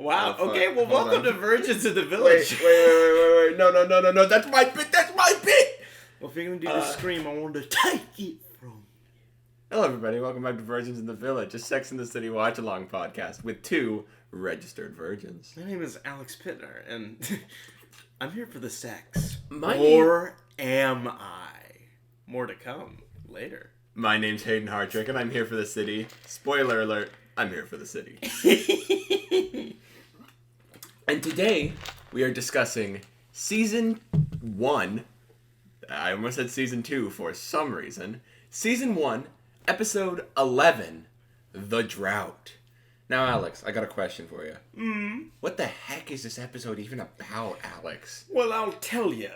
Wow. Oh, okay. Well, hold welcome on. to Virgins of the Village. Wait. No. That's my bit. Well, if you're gonna do the scream, I want to take it from. Hello, everybody. Welcome back to Virgins in the Village, a Sex in the City watch-along podcast with two registered virgins. My name is Alex Pittner, and I'm here for the sex. Or am I? More to come later. My name's Hayden Hartrick, and I'm here for the city. Spoiler alert, I'm here for the city. And today, we are discussing Season 1. I almost said Season 2 for some reason. Season 1, Episode 11, The Drought. Now, Alex, I got a question for you. What the heck is this episode even about, Alex? Well, I'll tell you.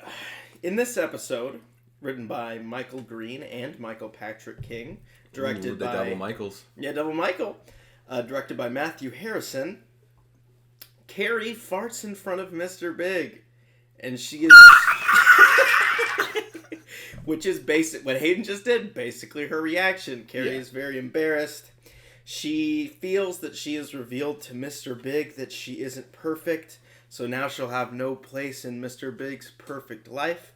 In this episode, written by Michael Green and Michael Patrick King, directed by... Double Michaels. Yeah, Double Michael. Directed by Matthew Harrison. Carrie farts in front of Mr. Big. And she is... Which is basic. What Hayden just did, basically her reaction. Carrie is very embarrassed. She feels that she has revealed to Mr. Big that she isn't perfect. So now she'll have no place in Mr. Big's perfect life.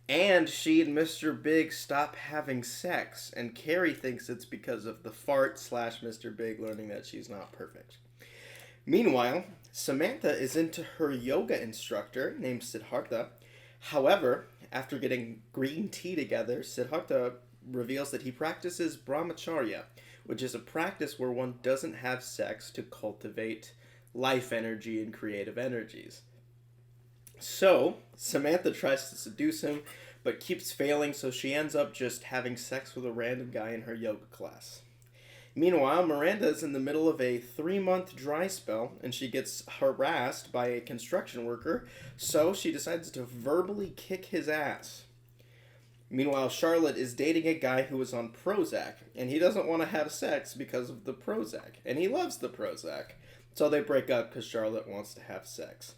And she and Mr. Big stop having sex. And Carrie thinks it's because of the fart / Mr. Big learning that she's not perfect. Meanwhile, Samantha is into her yoga instructor named Siddhartha. However, after getting green tea together, Siddhartha reveals that he practices brahmacharya, which is a practice where one doesn't have sex to cultivate life energy and creative energies. So, Samantha tries to seduce him, but keeps failing, so she ends up just having sex with a random guy in her yoga class. Meanwhile, Miranda is in the middle of a 3-month dry spell, and she gets harassed by a construction worker, so she decides to verbally kick his ass. Meanwhile, Charlotte is dating a guy who is on Prozac, and he doesn't want to have sex because of the Prozac, and he loves the Prozac. So they break up because Charlotte wants to have sex.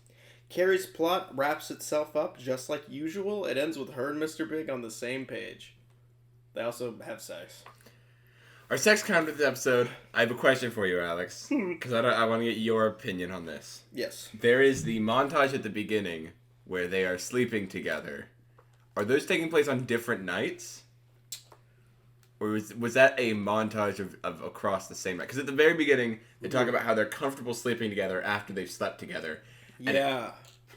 Carrie's plot wraps itself up just like usual. It ends with her and Mr. Big on the same page. They also have sex. Our sex count of the episode, I have a question for you, Alex, because I want to get your opinion on this. Yes. There is the montage at the beginning where they are sleeping together. Are those taking place on different nights? Or was that a montage of across the same night? Because at the very beginning, they talk about how they're comfortable sleeping together after they've slept together. Yeah.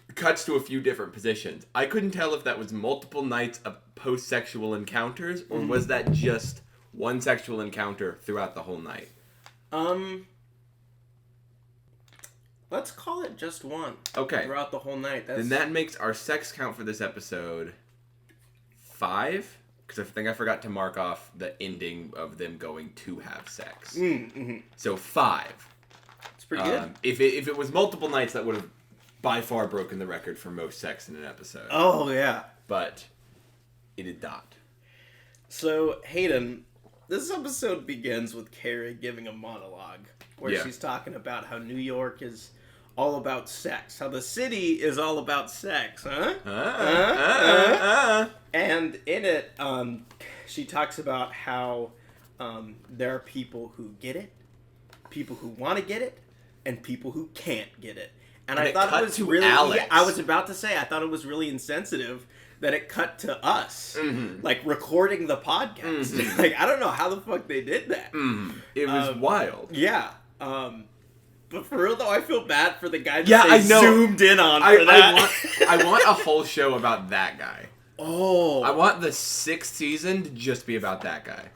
It cuts to a few different positions. I couldn't tell if that was multiple nights of post-sexual encounters, or was that just one sexual encounter throughout the whole night? Let's call it just one. Okay. Throughout the whole night. Then that makes our sex count for this episode 5. Because I think I forgot to mark off the ending of them going to have sex. So 5. It's pretty good. If it was multiple nights, that would have by far broken the record for most sex in an episode. Oh, yeah. But it did not. So, Hayden, this episode begins with Carrie giving a monologue where she's talking about how New York is all about sex. How the city is all about sex, huh? And in it, she talks about how there are people who get it, people who want to get it, and people who can't get it. And I thought it was really... Alex. I was about to say, I thought it was really insensitive that it cut to us, like, recording the podcast. Like, I don't know how the fuck they did that. It was wild. Yeah. But for real, though, I feel bad for the guy that they zoomed in on for that. I want a whole show about that guy. Oh. I want the 6th season to just be about that guy.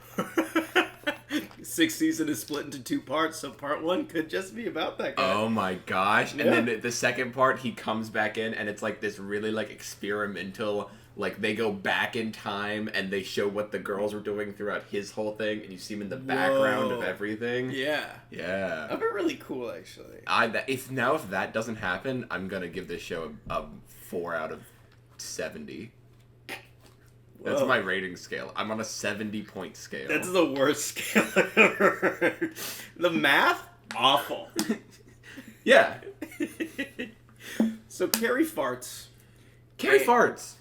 6th season is split into 2 parts, so part 1 could just be about that guy. Oh my gosh. And then the second part, he comes back in, and it's like this really like experimental, like they go back in time and they show what the girls were doing throughout his whole thing, and you see him in the background of everything. Yeah. Yeah. That'd be really cool, actually. If that doesn't happen, I'm gonna give this show a 4 out of 70. That's my rating scale. I'm on a 70-point scale. That's the worst scale I've ever heard. The math? Awful. Yeah. So Carrie farts. Carrie farts.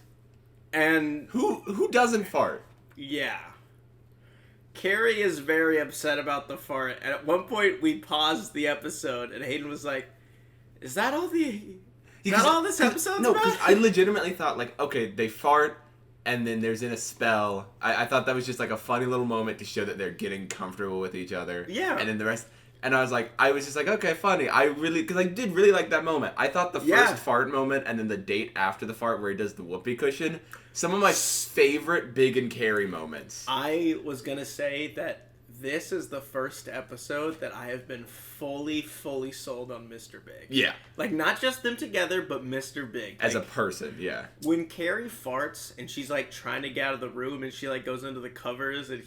And... Who doesn't fart? Yeah. Carrie is very upset about the fart. And at one point, we paused the episode, and Hayden was like, Is that all this episode's No, about? because I legitimately thought, like, okay, they fart, and then there's in a spell. I thought that was just, like, a funny little moment to show that they're getting comfortable with each other. Yeah. And then the rest... And I was just like, okay, funny. Because I did really like that moment. I thought the first fart moment and then the date after the fart where he does the whoopee cushion, some of my favorite Big and Carrie moments. I was going to say that this is the first episode that I have been fully sold on Mr. Big. Yeah. Like, not just them together, but Mr. Big. As like, a person, yeah. When Carrie farts and she's, like, trying to get out of the room and she, like, goes into the covers and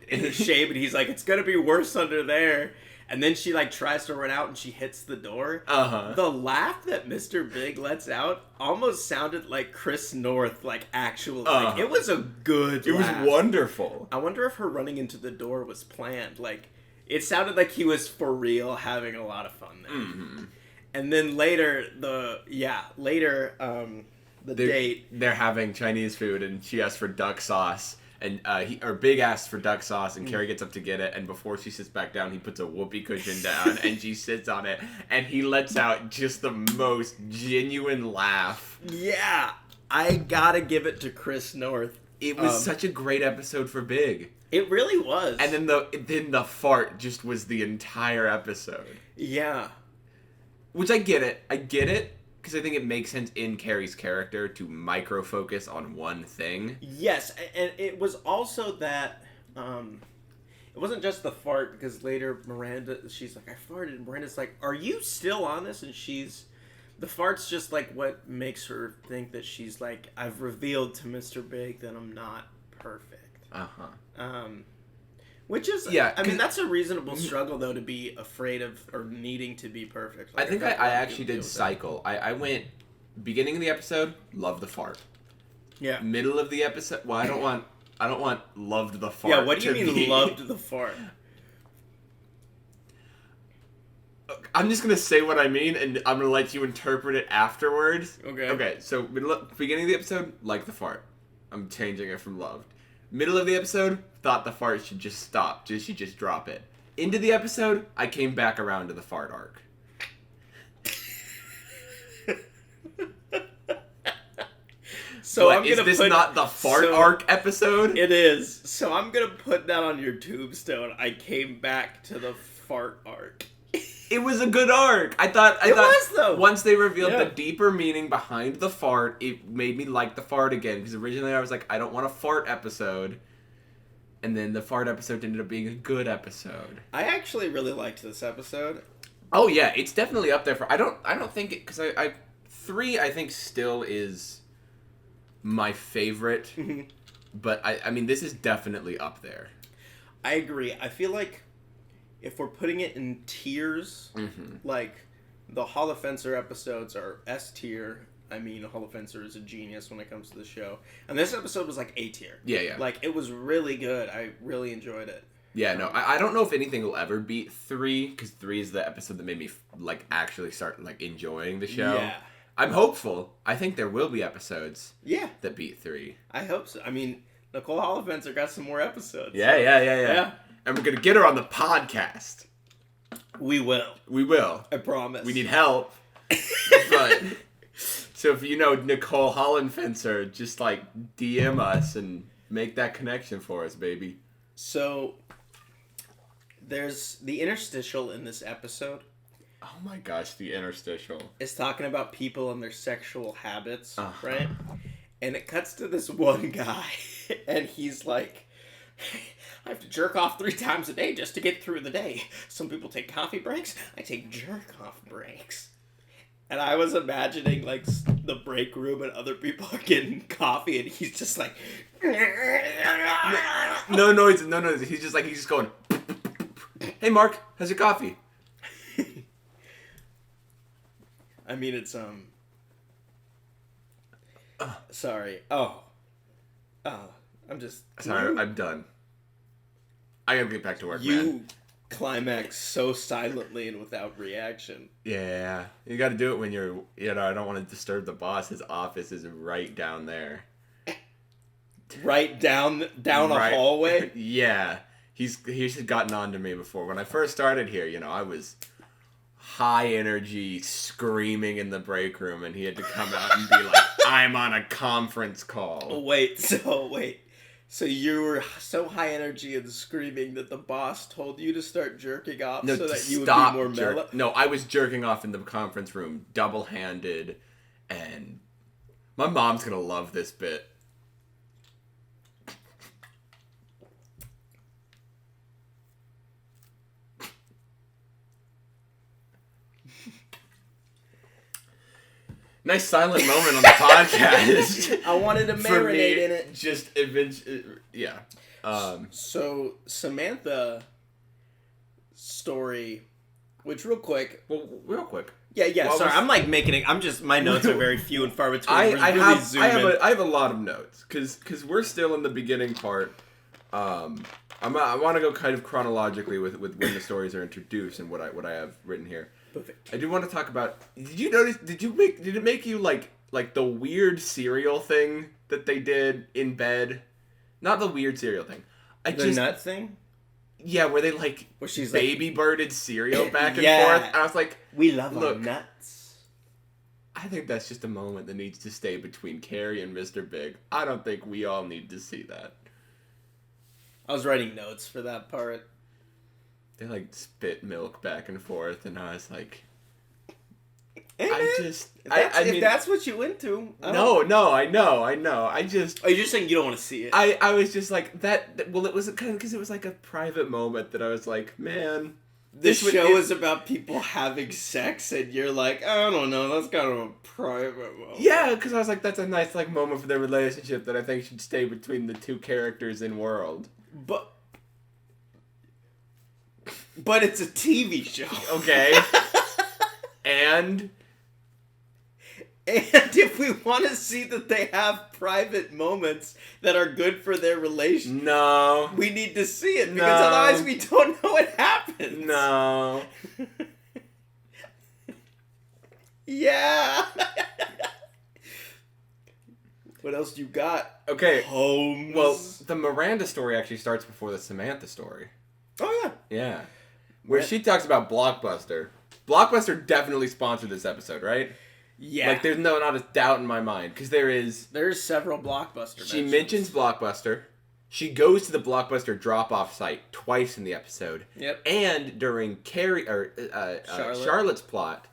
in the shade, and he's like, it's gonna be worse under there. And then she, like, tries to run out and she hits the door. Uh-huh. The laugh that Mr. Big lets out almost sounded like Chris North, like, actually. Like, it was a good laugh. Was wonderful. I wonder if her running into the door was planned. Like, it sounded like he was for real having a lot of fun there. Mm-hmm. And then later, date. They're having Chinese food and she asks for duck sauce. And Big asks for duck sauce, and Carrie gets up to get it, and before she sits back down, he puts a whoopee cushion down, and she sits on it, and he lets out just the most genuine laugh. Yeah, I gotta give it to Chris North. It was such a great episode for Big. It really was. And then the fart just was the entire episode. Yeah. Which I get it, because I think it makes sense in Carrie's character to micro-focus on one thing. Yes, and it was also that, it wasn't just the fart, because later Miranda, she's like, I farted, and Miranda's like, are you still on this? And the fart's just like what makes her think that she's like, I've revealed to Mr. Big that I'm not perfect. Uh-huh. Which is, yeah, I mean, that's a reasonable struggle, though, to be afraid of or needing to be perfect. Like, I think I actually did cycle. I went, beginning of the episode, loved the fart. Yeah. Middle of the episode, well, I don't want loved the fart. Yeah, what do you mean loved the fart? I'm just going to say what I mean, and I'm going to let you interpret it afterwards. Okay. Okay, so beginning of the episode, like the fart. I'm changing it from loved. Middle of the episode, thought the fart should just stop. She just drop it. Into the episode, I came back around to the fart arc. So but is this not the fart arc episode? It is. So I'm going to put that on your tombstone. I came back to the fart arc. It was a good arc. I thought was, though. Once they revealed the deeper meaning behind the fart, it made me like the fart again. Because originally I was like, I don't want a fart episode. And then the fart episode ended up being a good episode. I actually really liked this episode. Oh yeah, it's definitely up there for. I don't think it, because I 3 I think still is my favorite. But I mean this is definitely up there. I agree. I feel like if we're putting it in tiers, like the Holofencer episodes are S tier. I mean, Holofencer is a genius when it comes to the show. And this episode was like A tier. Yeah. Like, it was really good. I really enjoyed it. Yeah, no, I don't know if anything will ever beat 3, because 3 is the episode that made me, like, actually start, like, enjoying the show. Yeah. I'm hopeful. I think there will be episodes that beat 3. I hope so. I mean, Nicole Holofencer got some more episodes. Yeah. And we're going to get her on the podcast. We will. I promise. We need help. But, so if you know Nicole Holofencer, just, like, DM us and make that connection for us, baby. So, there's the interstitial in this episode. Oh my gosh, the interstitial. It's talking about people and their sexual habits, right? And it cuts to this one guy, and he's like, I have to jerk off 3 times a day just to get through the day. Some people take coffee breaks. I take jerk-off breaks. And I was imagining, like, the break room and other people are getting coffee, and he's just like... No noise. He's just going... Hey, Mark, how's your coffee? I mean, it's, sorry. Oh, I'm just... Sorry, I'm done. I gotta get back to work, man. You climax so silently and without reaction. Yeah, you gotta do it when you're... I don't want to disturb the boss. His office is right down there. Right down a hallway? Yeah. He's gotten on to me before. When I first started here, I was high energy screaming in the break room, and he had to come out and be like, I'm on a conference call. Wait. So you were so high energy and screaming that the boss told you to start jerking off so that you would be more mellow? No, I was jerking off in the conference room, double-handed, and my mom's gonna love this bit. Nice silent moment on the podcast. I wanted to marinate in it. Just eventually, yeah. So Samantha Story, which real quick. Yeah. Sorry, I'm like making it. I'm just my notes are very few and far between. I have a lot of notes because we're still in the beginning part. I want to go kind of chronologically with when the stories are introduced and what I have written here. Perfect. I do want to talk about. Did you notice? Did it make you like the weird cereal thing that they did in bed? Not the weird cereal thing. The nut thing. Yeah, where they where she's baby birded cereal back and forth. And I was like, we love our nuts. I think that's just a moment that needs to stay between Carrie and Mr. Big. I don't think we all need to see that. I was writing notes for that part. They spit milk back and forth, and I was like, hey, if that's what you into. No, I know. I just. Oh, you're just saying you don't want to see it. I was just like that. Well, it was kind of because it was like a private moment that I was like, man. This show is about people having sex, and you're like, I don't know, that's kind of a private moment. Yeah, because I was like, that's a nice moment for their relationship that I think should stay between the two characters in world. But it's a TV show. Okay. And if we want to see that they have private moments that are good for their relationship, no, we need to see it because otherwise we don't know what happens. No. Yeah. What else do you got? Okay. Holmes. Well, the Miranda story actually starts before the Samantha story. Oh, yeah. Yeah. Where she talks about Blockbuster. Blockbuster definitely sponsored this episode, right? Yeah. There's not a doubt in my mind. Because there's several Blockbuster She mentions Blockbuster. She goes to the Blockbuster drop-off site twice in the episode. Yep. And during Charlotte's plot,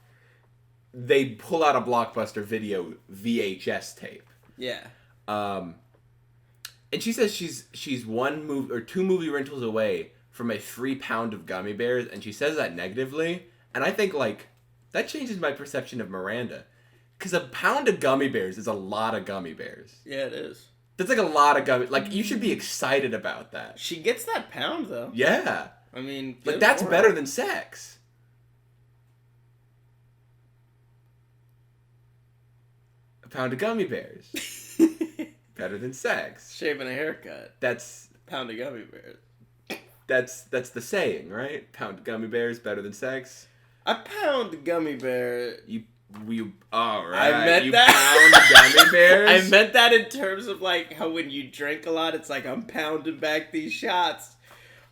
they pull out a Blockbuster video VHS tape. Yeah. And she says she's 1 or 2 movie rentals away from a free pound of gummy bears, and she says that negatively, and I think that changes my perception of Miranda, because a pound of gummy bears is a lot of gummy bears. Yeah, it is. That's a lot of gummy. You should be excited about that. She gets that pound though. Yeah. I mean, that's better than sex. A pound of gummy bears. Better than sex. Shaving a haircut. That's pound of gummy bears. That's the saying, right? Pound of gummy bears better than sex. A pound gummy bear. All right. I meant that. Pound gummy bears. I meant that in terms of how when you drink a lot, it's like I'm pounding back these shots,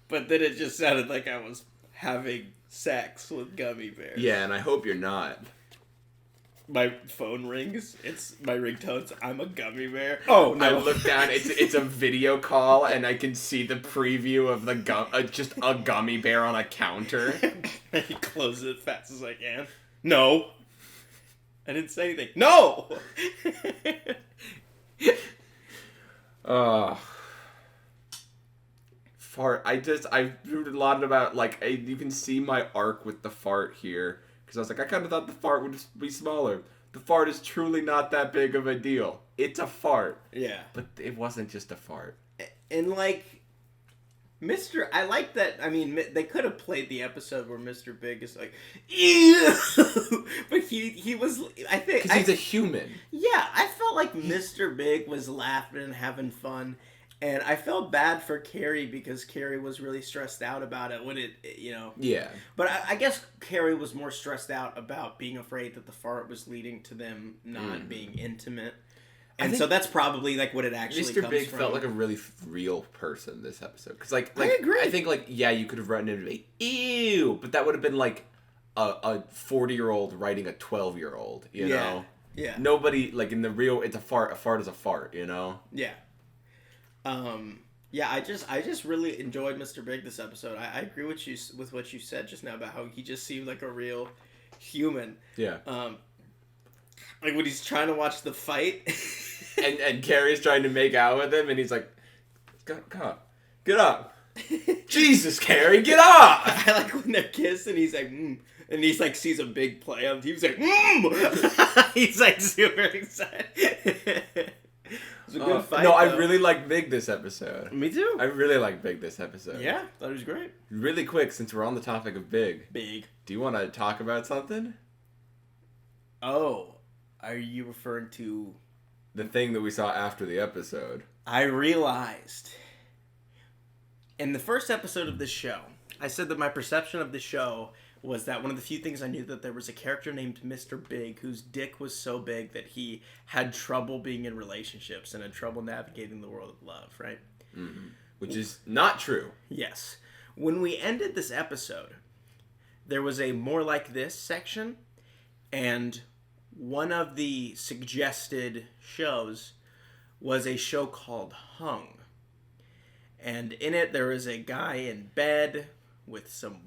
but then it just sounded like I was having sex with gummy bears. Yeah, and I hope you're not. My phone rings. It's my ringtones. I'm a gummy bear. Oh no! I look down. It's a video call, and I can see the preview of the just a gummy bear on a counter. I close it as fast as I can. No, I didn't say anything. No. Fart. I wrote a lot about you can see my arc with the fart here. Because I was like, I kind of thought the fart would be smaller. The fart is truly not that big of a deal. It's a fart. Yeah. But it wasn't just a fart. And I like that, I mean, they could have played the episode where Mr. Big is like, ew! But he was, I think... Because he's a human. Yeah, I felt like Mr. Big was laughing and having fun. And I felt bad for Carrie because Carrie was really stressed out about it when Yeah. But I guess Carrie was more stressed out about being afraid that the fart was leading to them not being intimate. And so that's probably what it actually Mr. comes Big from. felt like a really real person this episode. Because I agree. I think yeah, you could have written it and be ew, but that would have been a 40-year-old writing a 12-year-old, you know? Yeah. Nobody, like, in the real, it's a fart is a fart, you know? Yeah. Yeah, I just really enjoyed Mr. Big this episode. I agree with what you said just now about how he just seemed like a real human. Yeah. Like when he's trying to watch the fight. and Carrie's trying to make out with him, and he's like, come on, get up. Jesus, Carrie, get up! I like when they're kissing, he's like, and he's like, sees a big play on TV, he's like, he's like super excited. It was a good fight. No, I really like Big this episode. Me too. I really like Big this episode. Yeah, thought it was great. Really quick, since we're on the topic of Big. Big. Do you want to talk about something? Oh, are you referring to... The thing that we saw after the episode. I realized... In the first episode of this show, I said that my perception of the show was that one of the few things I knew that there was a character named Mr. Big whose dick was so big that he had trouble being in relationships and had trouble navigating the world of love, right? Mm-hmm. Which is not true. Yes. When we ended this episode, there was a More Like This section, and one of the suggested shows was a show called Hung. And in it, there is a guy in bed with some,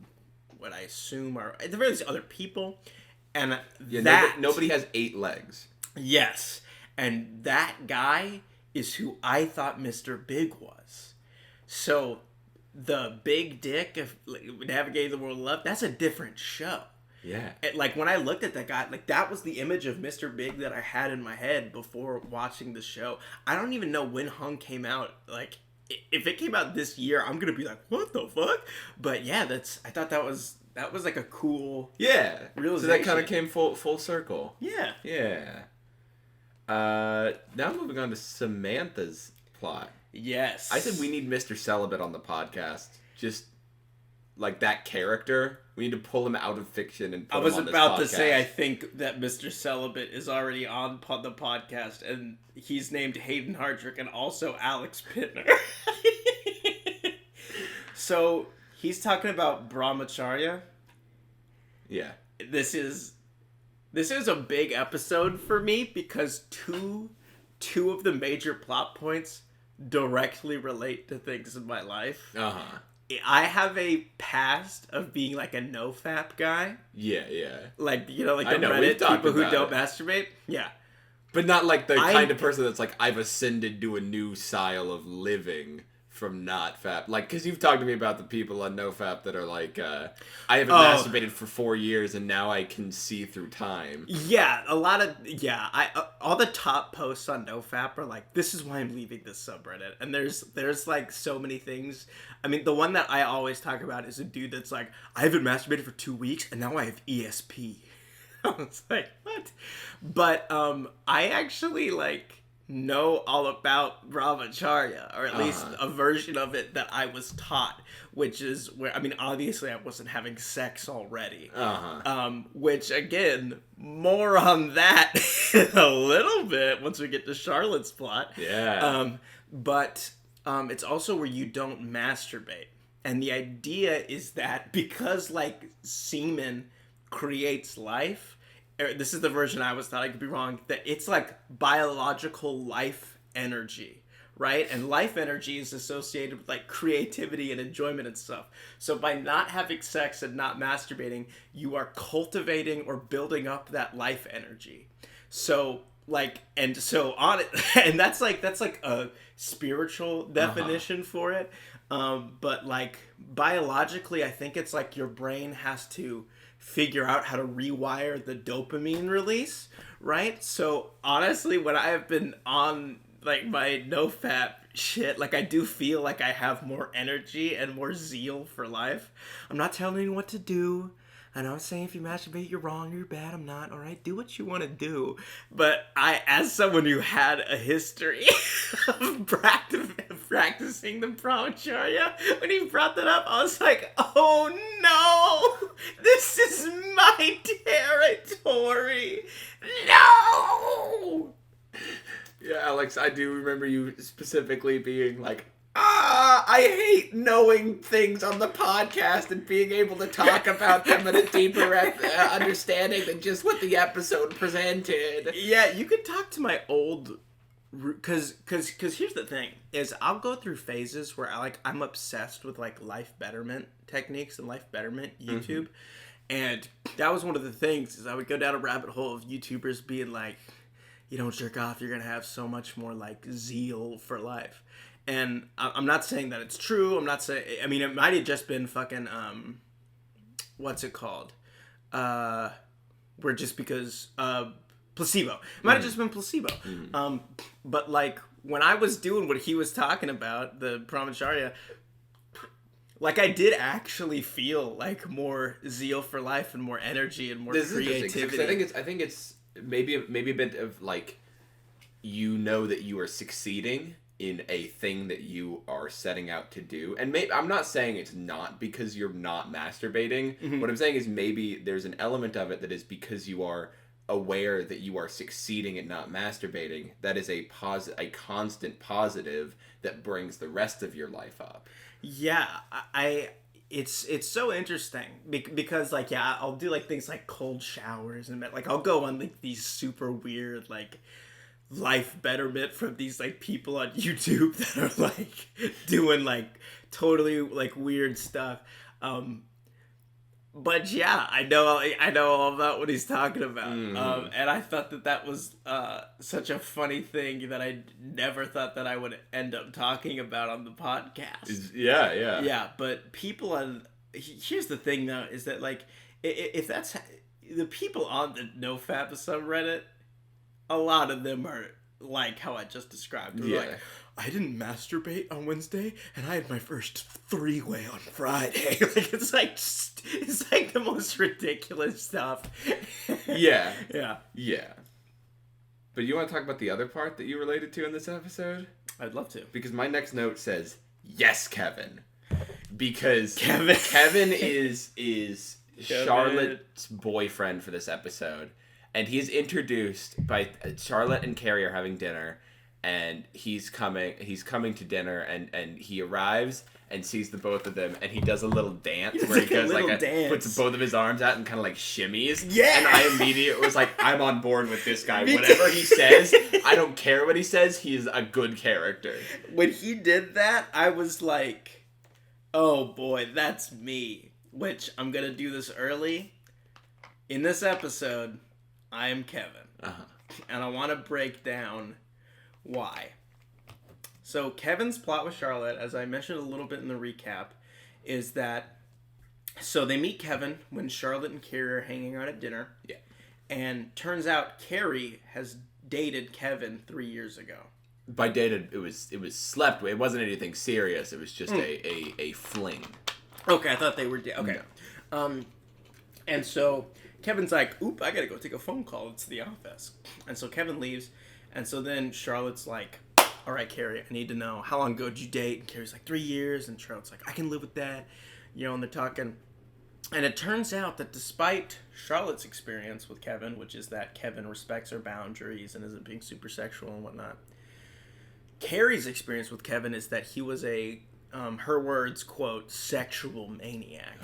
what I assume are, at the very least, other people. And nobody has 8 legs. Yes. And that guy is who I thought Mr. Big was. So, the big dick of Navigating the World of Love, that's a different show. Yeah. Like, when I looked at that guy, like, that was the image of Mr. Big that I had in my head before watching the show. I don't even know when Hung came out. Like, if it came out this year, I'm gonna be like, what the fuck? But yeah, I thought that was like a cool realization. So that kind of came full circle. Yeah. Yeah. Now moving on to Samantha's plot. Yes. I said we need Mr. Celibate on the podcast. Just like that character. We need to pull him out of fiction and put him on this podcast. I was about to say, I think that Mr. Celibate is already on the podcast, and he's named Hayden Hardrick and also Alex Pittner. So, he's talking about Brahmacharya. Yeah. This is a big episode for me because two of the major plot points directly relate to things in my life. Uh-huh. I have a past of being like a Nofap guy. Yeah. Like, you know, like the Reddit people who don't masturbate. Yeah. But not like the kind of person that's like, I've ascended to a new style of living from not fap. Like, because you've talked to me about the people on Nofap that are like, I haven't masturbated for 4 years and now I can see through time. Yeah, all the top posts on Nofap are like, this is why I'm leaving this subreddit. And there's like so many things. I mean, the one that I always talk about is a dude that's like, I haven't masturbated for 2 weeks and now I have ESP. I was like, what? But I actually like know all about Brahmacharya, or at least a version of it that I was taught, which is where, I mean, obviously I wasn't having sex already. Which, again, more on that in a little bit once we get to Charlotte's plot. Yeah. But it's also where you don't masturbate. And the idea is that because, like, semen creates life, this is the version I was thought, I could be wrong, that it's like biological life energy, right? And life energy is associated with like creativity and enjoyment and stuff. So by not having sex and not masturbating, you are cultivating or building up that life energy. So like, and so on it, and that's like a spiritual definition for it. But like biologically, I think it's like your brain has to figure out how to rewire the dopamine release, right? So honestly, when I have been on like my Nofap shit, like I do feel like I have more energy and more zeal for life. I'm not telling you what to do. I know I'm saying if you masturbate, you're wrong, you're bad. I'm not. All right, do what you want to do. But I, as someone who had a history of practicing the Brahmacharya, when he brought that up, I was like, oh no, this is my territory. No. Yeah, Alex, I do remember you specifically being like, I hate knowing things on the podcast and being able to talk about them in a deeper understanding than just what the episode presented. Yeah, you could talk to my old... Because here's the thing, is I'll go through phases where I'm obsessed with, like, life betterment techniques and life betterment YouTube. And that was one of the things, is I would go down a rabbit hole of YouTubers being like, you don't jerk off, you're going to have so much more, like, zeal for life. And I'm not saying that it's true. I'm not saying... I mean, it might have just been fucking... what's it called? Where just because... placebo. It might have just been placebo. But, like, when I was doing what he was talking about, the brahmacharya... Like, I did actually feel, like, more zeal for life and more energy and more creativity. I think it's maybe a bit of, like, you know that you are succeeding in a thing that you are setting out to do. And maybe I'm not saying it's not because you're not masturbating. What I'm saying is maybe there's an element of it that is because you are aware that you are succeeding at not masturbating. That is a constant positive that brings the rest of your life up. Yeah, it's so interesting because, like, yeah, I'll do, like, things like cold showers and, like, I'll go on, like, these super weird, like, life betterment from these, like, people on YouTube that are, like, doing, like, totally, like, weird stuff. But yeah, I know all about what he's talking about. And I thought that was such a funny thing that I never thought that I would end up talking about on the podcast. Yeah. Yeah, but people on... Here's the thing, though, is that, like, if that's... The people on the Nofap subreddit, a lot of them are like how I just described. They're like, I didn't masturbate on Wednesday, and I had my first 3-way on Friday. Like, it's like the most ridiculous stuff. Yeah. Yeah. But you want to talk about the other part that you related to in this episode? I'd love to. Because my next note says, yes, Kevin. Because Kevin is Charlotte's boyfriend for this episode. And he's introduced by Charlotte and Carrie are having dinner, and he's coming to dinner, and he arrives and sees the both of them, and he does a little dance where he goes puts both of his arms out and kind of like shimmies. Yeah. And I immediately was like, I'm on board with this guy. Whatever he says, I don't care what he says. He's a good character. When he did that, I was like, oh boy, that's me. Which, I'm gonna do this early. In this episode, I am Kevin. And I want to break down why. So Kevin's plot with Charlotte, as I mentioned a little bit in the recap, is that... So they meet Kevin when Charlotte and Carrie are hanging out at dinner. Yeah. And turns out Carrie has dated Kevin 3 years ago. By dated, it was slept with. It wasn't anything serious. It was just a fling. Okay, I thought they were... Okay. No. And so... Kevin's like, oop, I gotta go take a phone call. It's the office. And so Kevin leaves. And so then Charlotte's like, all right, Carrie, I need to know, how long ago did you date? And Carrie's like, 3 years. And Charlotte's like, I can live with that. You know, and they're talking. And it turns out that despite Charlotte's experience with Kevin, which is that Kevin respects her boundaries and isn't being super sexual and whatnot, Carrie's experience with Kevin is that he was a, her words, quote, sexual maniac.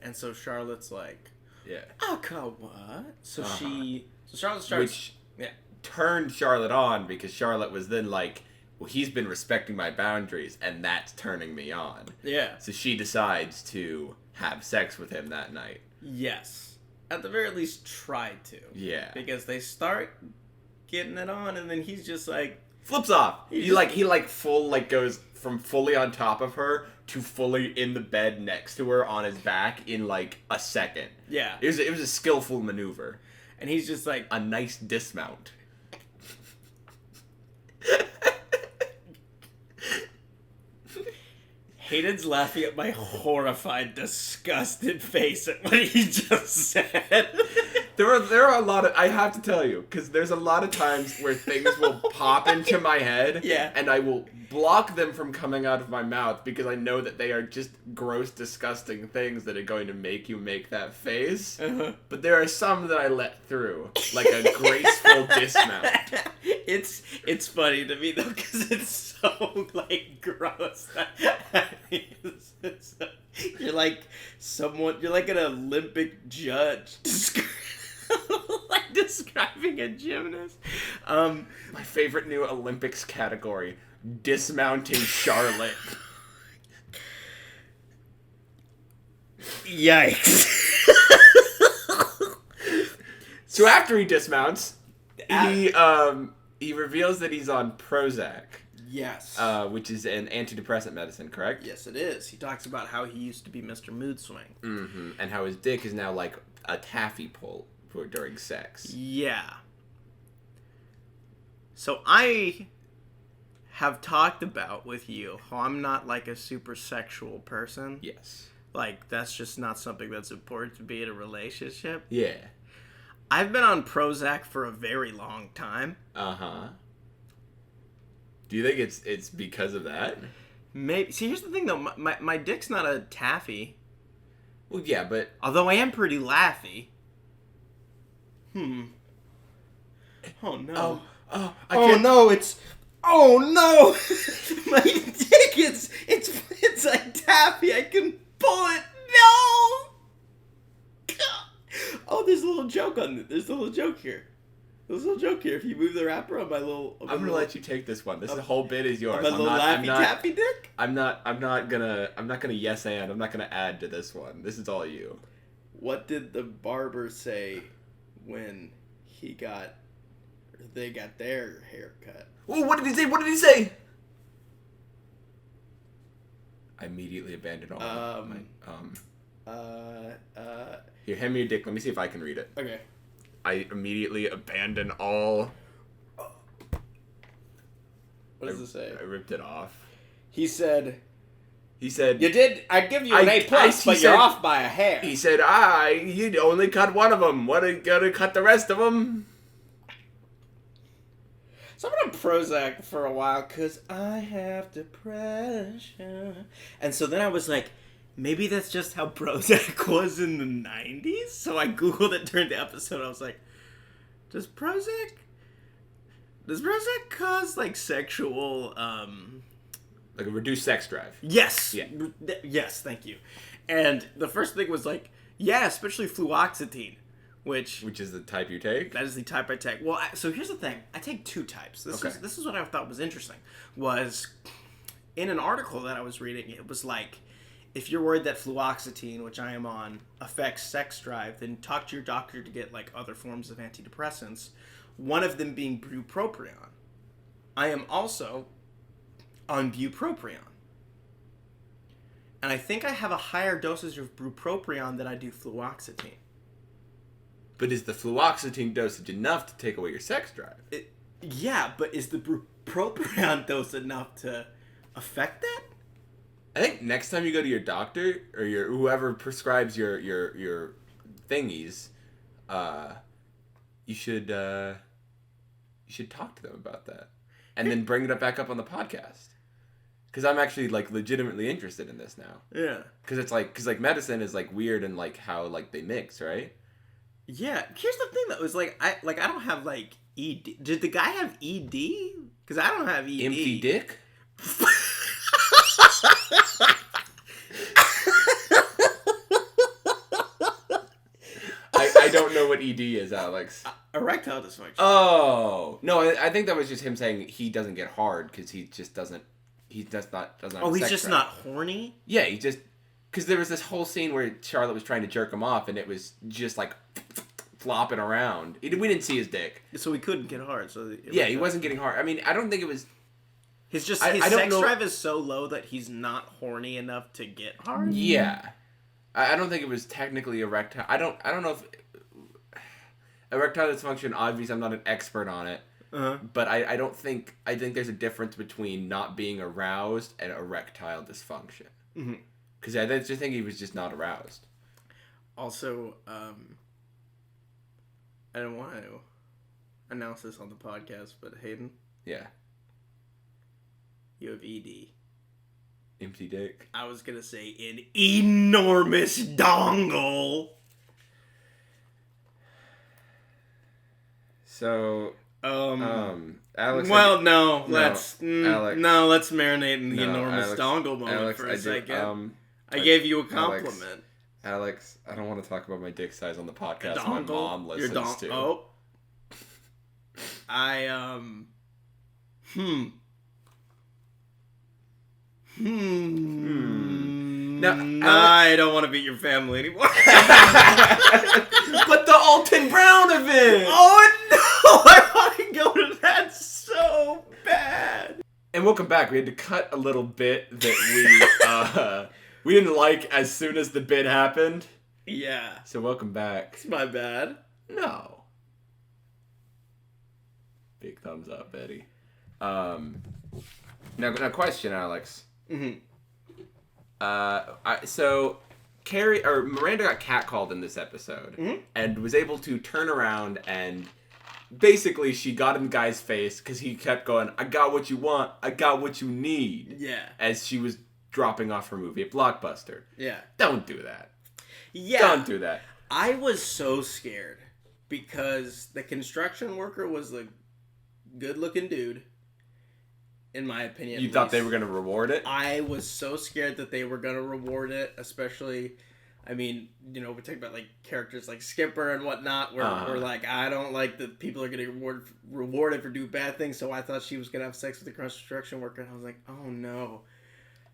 And so Charlotte's like... Yeah. Oh, God, what? So Charlotte starts... Which turned Charlotte on because Charlotte was then like, well, he's been respecting my boundaries, and that's turning me on. Yeah. So she decides to have sex with him that night. Yes. At the very least, try to. Yeah. Because they start getting it on, and then he's just like... Flips off. He goes from fully on top of her to fully in the bed next to her on his back in like a second. Yeah. It was a skillful maneuver. And he's just like... A nice dismount. Hayden's laughing at my horrified, disgusted face at what he just said. There are a lot of, I have to tell you, because there's a lot of times where things will pop into my head, and I will block them from coming out of my mouth because I know that they are just gross, disgusting things that are going to make you make that face. But there are some that I let through, like a graceful dismount. It's funny to me though, because it's so like gross. You're like an Olympic judge like describing a gymnast. My favorite new Olympics category: dismounting Charlotte. Yikes. So after he dismounts, he reveals that he's on Prozac. Yes. Which is an antidepressant medicine, correct? Yes, it is. He talks about how he used to be Mr. Mood Swing. Mm-hmm. And how his dick is now like a taffy pull during sex. Yeah. So I have talked about with you how I'm not like a super sexual person. Yes. Like, that's just not something that's important to be in a relationship. Yeah. I've been on Prozac for a very long time. Uh-huh. Do you think it's because of that? Maybe. See, here's the thing, though. My dick's not a taffy. Well, yeah, but... Although I am pretty laughy. Oh, no. Oh, no, it's... Oh, no! My dick, it's like taffy. I can pull it. No! Oh, there's a little joke on it. There's a little joke here. There's a little joke here. If you move the wrapper on my little... I'm gonna let you take this one. This whole bit is yours. My little laffy taffy dick? I'm not gonna yes and. I'm not gonna add to this one. This is all you. What did the barber say when they got their haircut? Oh, what did he say? What did he say? I immediately abandoned all Here, hand me your dick. Let me see if I can read it. Okay. I immediately abandon all... What does it say? I ripped it off. He said... You did... I'd give you an A+, but you're off by a hair. He said, you only cut one of them. What are you gonna cut the rest of them? So I've been on Prozac for a while because I have depression. And so then I was like, maybe that's just how Prozac was in the 90s? So I Googled it during the episode. I was like, does Prozac cause, like, sexual, Like a reduced sex drive? Yes. Yeah. Yes, thank you. And the first thing was like, yeah, especially fluoxetine. Which is the type you take? That is the type I take. Well, so here's the thing. I take two types. This is what I thought was interesting. Was in an article that I was reading, it was like, if you're worried that fluoxetine, which I am on, affects sex drive, then talk to your doctor to get like other forms of antidepressants. One of them being bupropion. I am also on bupropion. And I think I have a higher dosage of bupropion than I do fluoxetine. But is the fluoxetine dosage enough to take away your sex drive? Yeah, but is the bupropion dose enough to affect that? I think next time you go to your doctor or your whoever prescribes your thingies, you should talk to them about that, and then bring it back up on the podcast. Because I'm actually like legitimately interested in this now. Yeah. Because medicine is like weird and like how like they mix, right? Yeah. Here's the thing though, is like I don't have like ED. Did the guy have ED? Because I don't have ED. Empty dick. I don't know what ED is, Alex. Erectile dysfunction. Oh no! I think that was just him saying he doesn't get hard because he just doesn't. He doesn't. Oh, he's just not horny. Yeah, he just because there was this whole scene where Charlotte was trying to jerk him off, and it was just like flopping around. We didn't see his dick, so he couldn't get hard. So he wasn't getting hard. I mean, I don't think it was. His sex drive is so low that he's not horny enough to get hard. Yeah, I don't think it was technically erectile. I don't know if erectile dysfunction. Obviously, I'm not an expert on it. Uh-huh. But I think there's a difference between not being aroused and erectile dysfunction. Because I just think he was just not aroused. Also, I didn't want to announce this on the podcast, but Hayden, Yeah. you have ED. Empty dick. I was gonna say an enormous dongle. So, Alex. Well, Alex. let's marinate in the No, enormous Alex, dongle moment Alex, for a second. I I- gave you a compliment. Alex, I don't want to talk about my dick size on the podcast. Dongle? My mom listens to. Oh. Now, I don't want to beat your family anymore. But the Alton Brown event! Oh no! I want to go to that so bad. And welcome back. We had to cut a little bit that we didn't like as soon as the bit happened. Yeah. So welcome back. It's my bad. No. Big thumbs up, Betty. Now question, Alex. Mm-hmm. So Miranda got catcalled in this episode and was able to turn around and basically she got in the guy's face because he kept going, I got what you want, I got what you need. Yeah. As she was dropping off her movie at Blockbuster. Yeah. Don't do that. Yeah. Don't do that. I was so scared because the construction worker was a good-looking dude, in my opinion. You thought they were going to reward it? I was so scared that they were going to reward it, especially, I mean, you know, we talk about, like, characters like Skipper and whatnot, where we're like, I don't like that people are getting rewarded for doing bad things, so I thought she was going to have sex with the construction worker, and I was like, oh, no.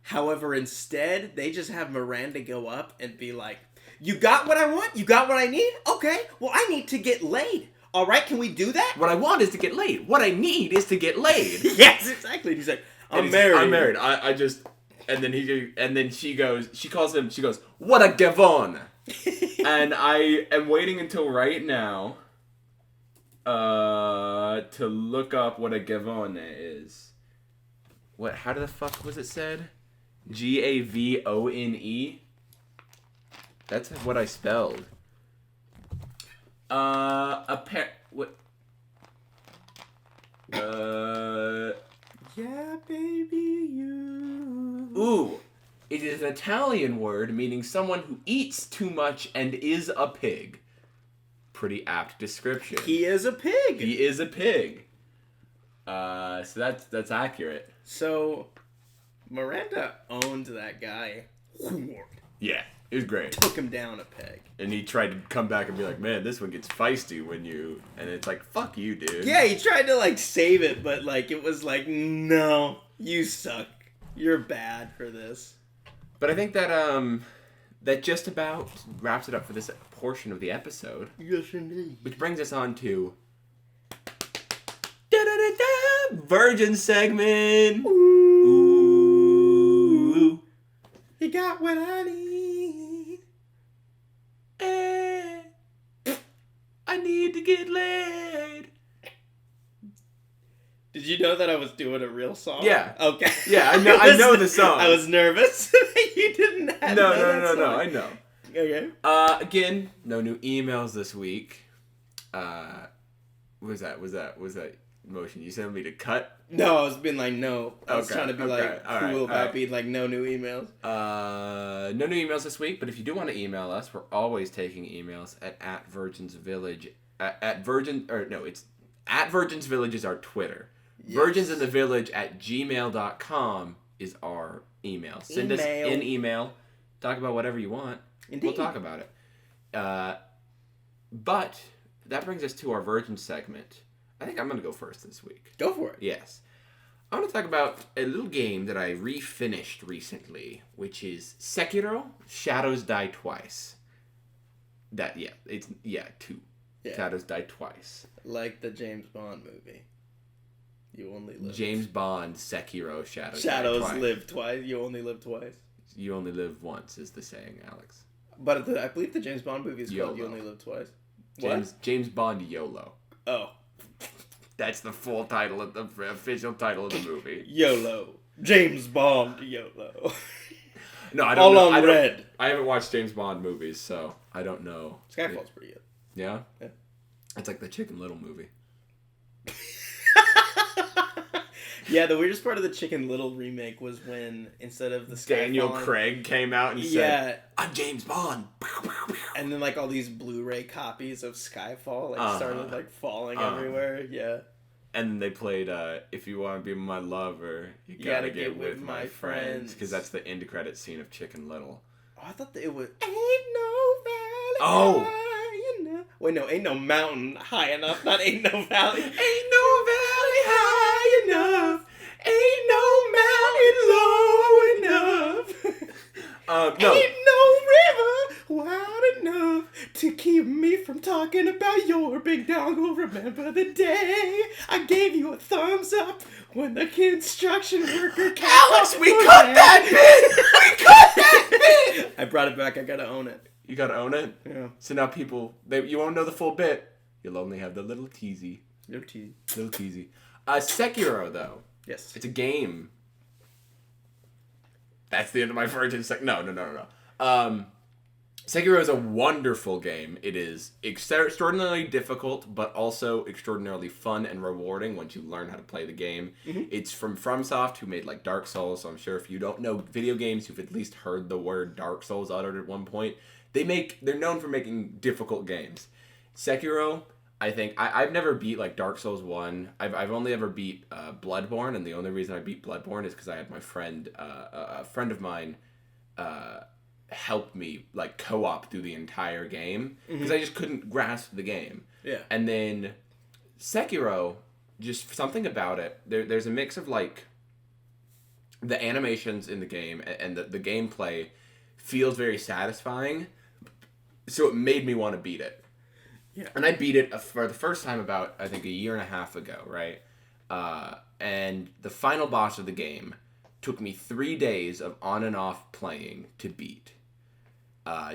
However, instead, they just have Miranda go up and be like, you got what I want? You got what I need? Okay, well, I need to get laid. All right, can we do that? What I want is to get laid. What I need is to get laid. Yes, exactly. And he's like, I'm married. I'm married. I just... And then she calls him, she goes, what a gavon. And I am waiting until right now to look up what a gavone is. How the fuck was it said? Gavone? That's what I spelled. What? Yeah, baby, you. Ooh. It is an Italian word meaning someone who eats too much and is a pig. Pretty apt description. He is a pig. He is a pig. So that's accurate. So, Miranda owned that guy. Yeah, it was great. Took him down a peg. And he tried to come back and be like, man, this one gets feisty when you... And it's like, fuck you, dude. Yeah, he tried to, like, save it, but, like, it was like, no, you suck. You're bad for this. But I think that, that just about wraps it up for this portion of the episode. Yes, indeed. Which brings us on to... Virgin segment! Ooh. You got what I need. I need to get laid. Did you know that I was doing a real song? Yeah. Okay. Yeah, I know the song. I was nervous. You didn't have No, I know. Okay. Again, no new emails this week. Was that motion? You sent me to cut? No, I was being like, no. I was trying to be like cool about being like, no new emails. No new emails this week, but if you do want to email us, we're always taking emails at Virgin's Village. It's at Virgin's Village is our Twitter. Yes. virginsinthevillage@gmail.com is our email. Send us an email. Talk about whatever you want. Indeed. We'll talk about it. But that brings us to our Virgin segment. I think I'm going to go first this week. Go for it. Yes. I want to talk about a little game that I refinished recently, which is Sekiro, Shadows Die Twice. Two. Yeah. Shadows Die Twice. Like the James Bond movie. You only live. James Bond, Sekiro, Shadows live twice. You only live twice. You only live once is the saying, Alex. But I believe the James Bond movie is called You Only Live Twice. James Bond YOLO. Oh. That's the full title of the official title of the movie. YOLO. James Bond YOLO. No, I don't know. All on red. I haven't watched James Bond movies, so I don't know. Skyfall's pretty good. Yeah? Yeah. It's like the Chicken Little movie. Yeah, the weirdest part of the Chicken Little remake was when, instead of the sky Daniel falling, Craig came out and said, I'm James Bond. And then, like, all these Blu-ray copies of Skyfall, like, started, like, falling everywhere. Yeah. And they played, If You Want to Be My Lover, You Gotta Get With My Friends. Because that's the end credit scene of Chicken Little. Oh, I thought that it was... Ain't no valley high enough. Wait, no, ain't no mountain high enough. Not ain't no valley. Ain't no valley high enough. Ain't no mountain low enough. No. Ain't no river wide enough to keep me from talking about your big dongle. Remember the day I gave you a thumbs up when the construction worker came. Alex, we cut that bit! We cut that bit! I brought it back. I gotta own it. You gotta own it? Yeah. So now people, you won't know the full bit. You'll only have the little teasy. Little teasy. Little teasy. Sekiro, though. Yes. It's a game. That's the end of my virgin No. Sekiro is a wonderful game. It is extraordinarily difficult, but also extraordinarily fun and rewarding once you learn how to play the game. Mm-hmm. It's from FromSoft, who made like Dark Souls, so I'm sure if you don't know video games, you've at least heard the word Dark Souls uttered at one point. They're known for making difficult games. Sekiro, I think, I've never beat like Dark Souls 1. I've only ever beat Bloodborne, and the only reason I beat Bloodborne is because I had my friend, a friend of mine, help me like co-op through the entire game because I just couldn't grasp the game. Yeah. And then Sekiro, just something about it. There's a mix of like the animations in the game and the gameplay feels very satisfying. So it made me want to beat it. Yeah. And I beat it for the first time about I think a year and a half ago, right? And the final boss of the game took me 3 days of on and off playing to beat.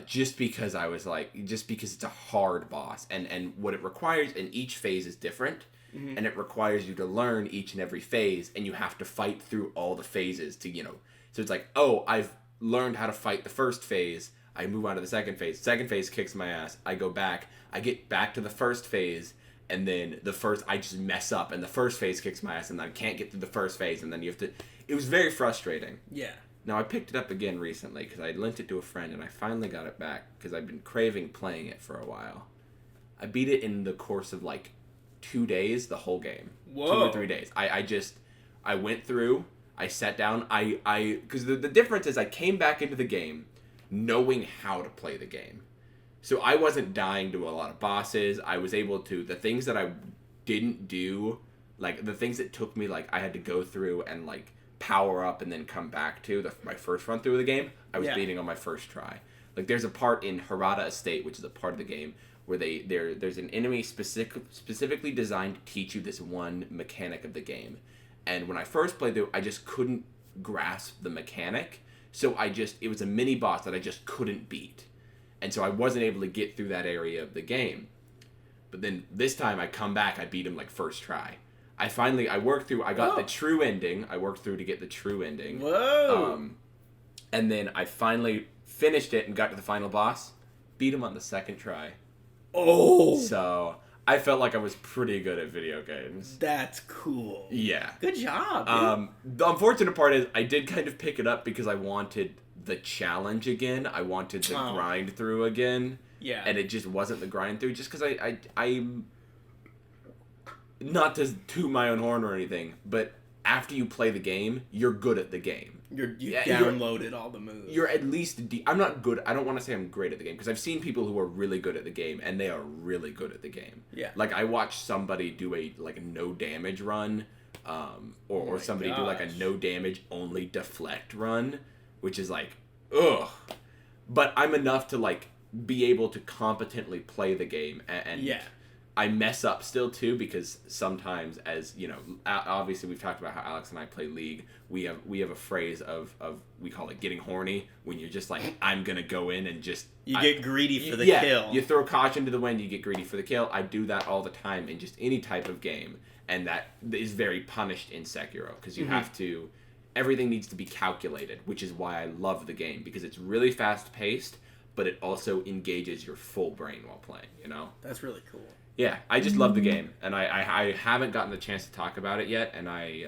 Just because it's a hard boss and what it requires, and each phase is different, and it requires you to learn each and every phase, and you have to fight through all the phases to, so it's like, oh, I've learned how to fight the first phase, I move on to the second phase kicks my ass, I go back, I get back to the first phase, and then I just mess up, and the first phase kicks my ass, and then I can't get through the first phase, and then it was very frustrating. Yeah. Now, I picked it up again recently because I lent it to a friend and I finally got it back because I've been craving playing it for a while. I beat it in the course of like 2 days, the whole game. Whoa. 2 or 3 days. I went through, I sat down, because the difference is I came back into the game knowing how to play the game. So I wasn't dying to a lot of bosses. I was able to, the things that I didn't do, like the things that took me, like I had to go through and like power up and then come back to my first run through of the game, I was beating on my first try. Like there's a part in Hirata Estate, which is a part of the game, where there's an enemy specifically designed to teach you this one mechanic of the game. And when I first played through, I just couldn't grasp the mechanic. So it was a mini boss that I just couldn't beat. And so I wasn't able to get through that area of the game. But then this time I come back, I beat him like first try. I worked through, I got the true ending. I worked through to get the true ending. Whoa! And then I finally finished it and got to the final boss. Beat him on the second try. Oh! So, I felt like I was pretty good at video games. That's cool. Yeah. Good job, dude. The unfortunate part is I did kind of pick it up because I wanted the challenge again. I wanted the grind through again. Yeah. And it just wasn't the grind through just because I'm... Not to toot my own horn or anything, but after you play the game, you're good at the game. You downloaded all the moves. You're at least... I'm not good... I don't want to say I'm great at the game, because I've seen people who are really good at the game, and they are really good at the game. Yeah. Like, I watched somebody do a no damage run, or somebody do like a no damage only deflect run, which is like, ugh. But I'm enough to like be able to competently play the game, and yeah. I mess up still too, because sometimes, as you know, obviously we've talked about how Alex and I play League. We have a phrase of we call it getting horny, when you're just like, I'm gonna go in and just get greedy for the kill. You throw caution to the wind, you get greedy for the kill. I do that all the time in just any type of game, and that is very punished in Sekiro, because you have to. Everything needs to be calculated, which is why I love the game, because it's really fast paced, but it also engages your full brain while playing. You know. That's really cool. Yeah, I just love the game, and I haven't gotten the chance to talk about it yet, and I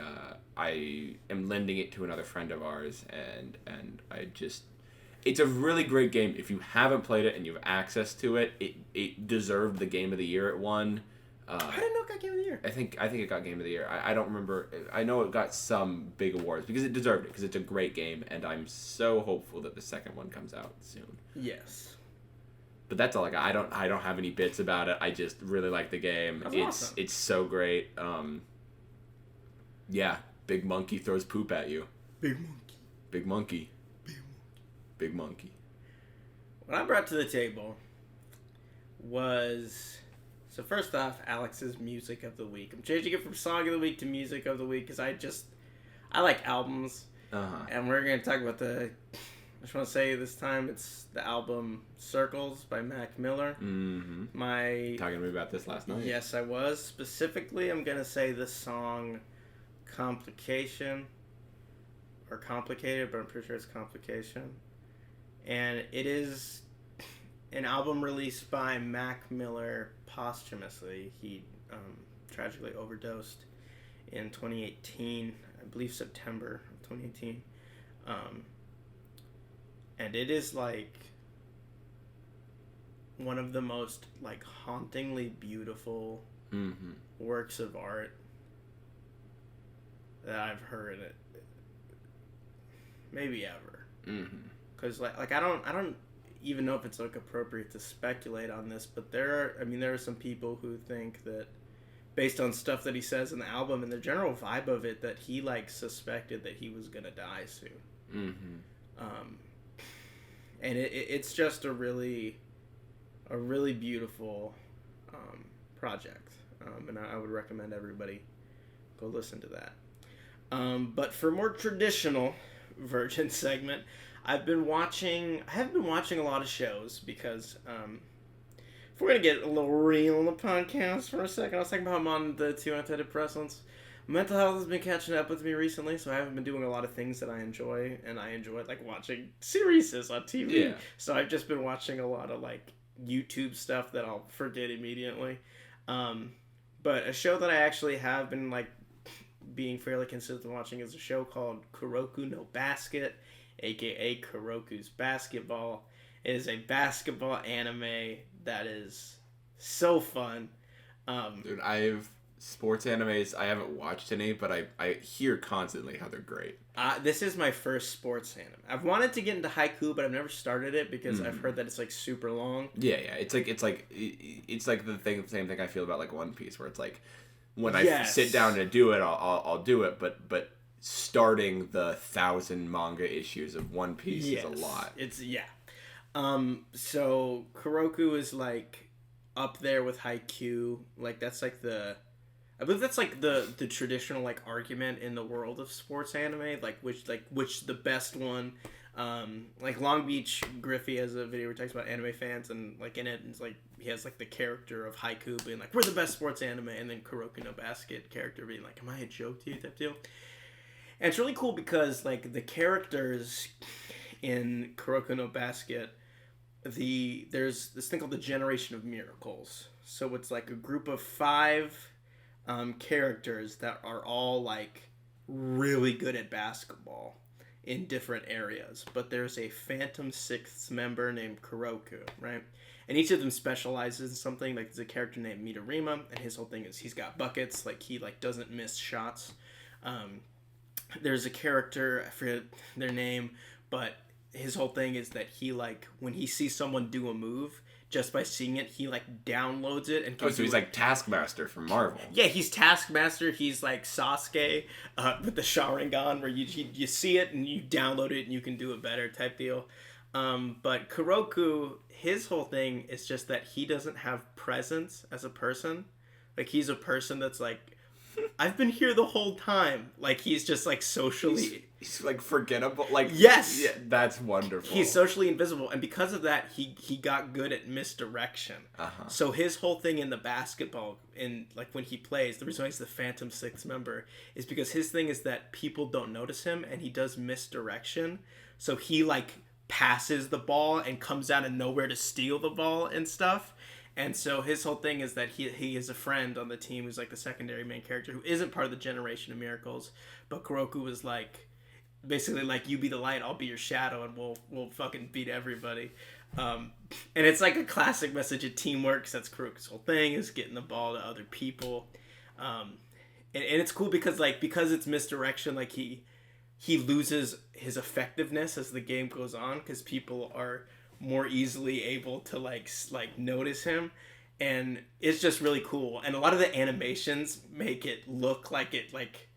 am lending it to another friend of ours, and I just, it's a really great game. If you haven't played it and you have access to it, it deserved the Game of the Year it won. I didn't know it got Game of the Year. I think it got Game of the Year. I don't remember. I know it got some big awards because it deserved it, because it's a great game, and I'm so hopeful that the second one comes out soon. Yes. But that's all I got. I don't have any bits about it. I just really like the game. That's awesome. It's so great. Yeah, big monkey throws poop at you. Big monkey. Big monkey. Big monkey. Big monkey. What I brought to the table was, so first off, Alex's music of the week. I'm changing it from song of the week to music of the week because I like albums. And we're going to talk about I just want to say this time it's the album Circles by Mac Miller. Mm-hmm. Talking to me about this last night. Yes, I was. Specifically, I'm going to say the song Complication, or Complicated, but I'm pretty sure it's Complication. And it is an album released by Mac Miller posthumously. He tragically overdosed in 2018, I believe September of 2018. And it is like one of the most like hauntingly beautiful works of art that I've heard it maybe ever. Because like I don't even know if it's like appropriate to speculate on this, but there are some people who think that based on stuff that he says in the album and the general vibe of it, that he like suspected that he was gonna die soon. And it's just a really beautiful project, and I would recommend everybody go listen to that. But for more traditional Virgin segment, I have been watching a lot of shows because if we're gonna get a little real on the podcast for a second, I was talking about I'm on the 2 antidepressants. Mental health has been catching up with me recently, so I haven't been doing a lot of things that I enjoy, and I enjoy like watching series on TV. Yeah. So I've just been watching a lot of like YouTube stuff that I'll forget immediately. But a show that I actually have been like being fairly consistent watching is a show called Kuroko no Basket, aka Kuroko's Basketball. It is a basketball anime that is so fun. Dude, sports animes, I haven't watched any, but I hear constantly how they're great. This is my first sports anime. I've wanted to get into haiku, but I've never started it because I've heard that it's like super long. Yeah. It's like the same thing I feel about like One Piece, where it's like when I sit down to do it, I'll do it, but starting the 1,000 manga issues of One Piece is a lot. So Kuroko is like up there with Haikyuu. Like that's like I believe that's like the traditional like argument in the world of sports anime, which the best one. Like Long Beach Griffey has a video where he talks about anime fans, and like in it, it's like he has like the character of Haiku being like, "We're the best sports anime," and then Kuroko no Basket character being like, "Am I a joke to you?" type deal. And it's really cool because like the characters in Kuroko no Basket, there's this thing called the Generation of Miracles. So it's like a group of 5 characters that are all like really good at basketball in different areas, but there's a phantom 6th member named Kuroko, right? And each of them specializes in something. Like there's a character named Midorima, and his whole thing is he's got buckets, like he like doesn't miss shots. There's a character, I forget their name, but his whole thing is that he like when he sees someone do a move, just by seeing it, he like downloads it and. So he's like Taskmaster from Marvel. Yeah, he's Taskmaster. He's like Sasuke with the Sharingan, where you see it and you download it and you can do it better type deal. But Kuroko, his whole thing is just that he doesn't have presence as a person. Like he's a person that's like, I've been here the whole time. Like he's just like socially. He's like forgettable. Like yes, yeah, that's wonderful. He's socially invisible, and because of that, he got good at misdirection. So his whole thing in the basketball, in like when he plays, the reason why he's the Phantom 6 member is because his thing is that people don't notice him, and he does misdirection. So he like passes the ball and comes out of nowhere to steal the ball and stuff. And so his whole thing is that he is a friend on the team who's like the secondary main character who isn't part of the Generation of Miracles, but Kuroku was like, basically like, you be the light, I'll be your shadow, and we'll fucking beat everybody. And it's like a classic message of teamwork, because that's Kuroku's whole thing, is getting the ball to other people. And it's cool because it's misdirection, like he loses his effectiveness as the game goes on, because people are more easily able to like notice him, and it's just really cool. And a lot of the animations make it look like it like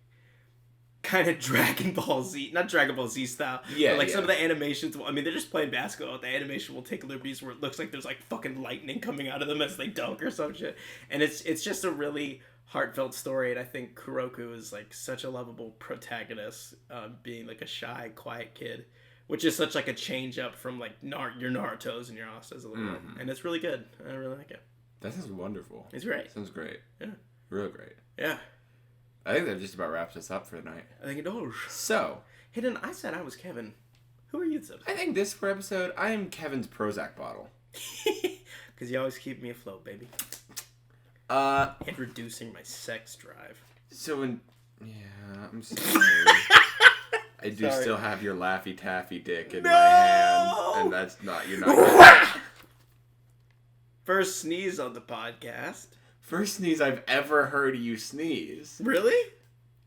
kind of Dragon Ball Z, not Dragon Ball Z style, but like some of the animations, I mean, they're just playing basketball, the animation will take liberties where it looks like there's like fucking lightning coming out of them as they dunk or some shit, and it's just a really heartfelt story. And I think Kuroku is like such a lovable protagonist, being like a shy, quiet kid, which is such like a change up from like your Naruto's and your Asas a little bit. And it's really good. I really like it. That sounds wonderful. It's great. Sounds great. Yeah. Real great. Yeah. I think that just about wraps us up for tonight. I think it does. So. Hidden, I said I was Kevin. Who are you this episode? I think this for episode, I am Kevin's Prozac bottle. Because you always keep me afloat, baby. And reducing my sex drive. So I'm sorry. I do still have your Laffy Taffy dick in my hand, and that's not, you're not First sneeze on the podcast. First sneeze I've ever heard you sneeze. Really?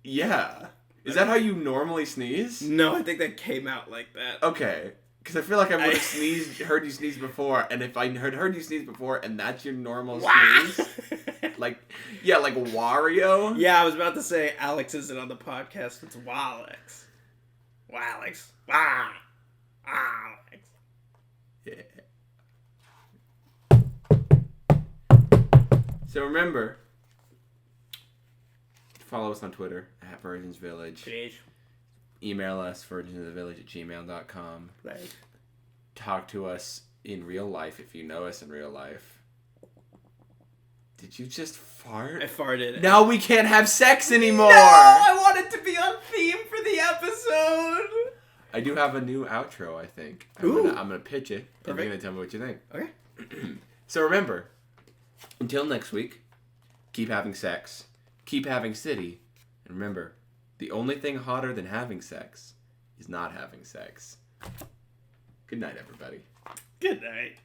Yeah. Is that how you normally sneeze? No, I think that came out like that. Okay. Because I feel like I would have heard you sneeze before, and if I had heard you sneeze before, and that's your normal sneeze, like Wario. Yeah, I was about to say Alex isn't on the podcast. It's Walex. Walex. Alex. Yeah. So remember, follow us on Twitter at Virgins Village. Please. Email us, virginsofthevillage@gmail.com. Right. Talk to us in real life if you know us in real life. Did you just fart? I farted. Now we can't have sex anymore! No! I want it to be on theme for the episode! I do have a new outro, I think. I'm gonna pitch it, and you're gonna tell me what you think. Okay. So remember, until next week, keep having sex, keep having city, and remember, the only thing hotter than having sex is not having sex. Good night, everybody. Good night.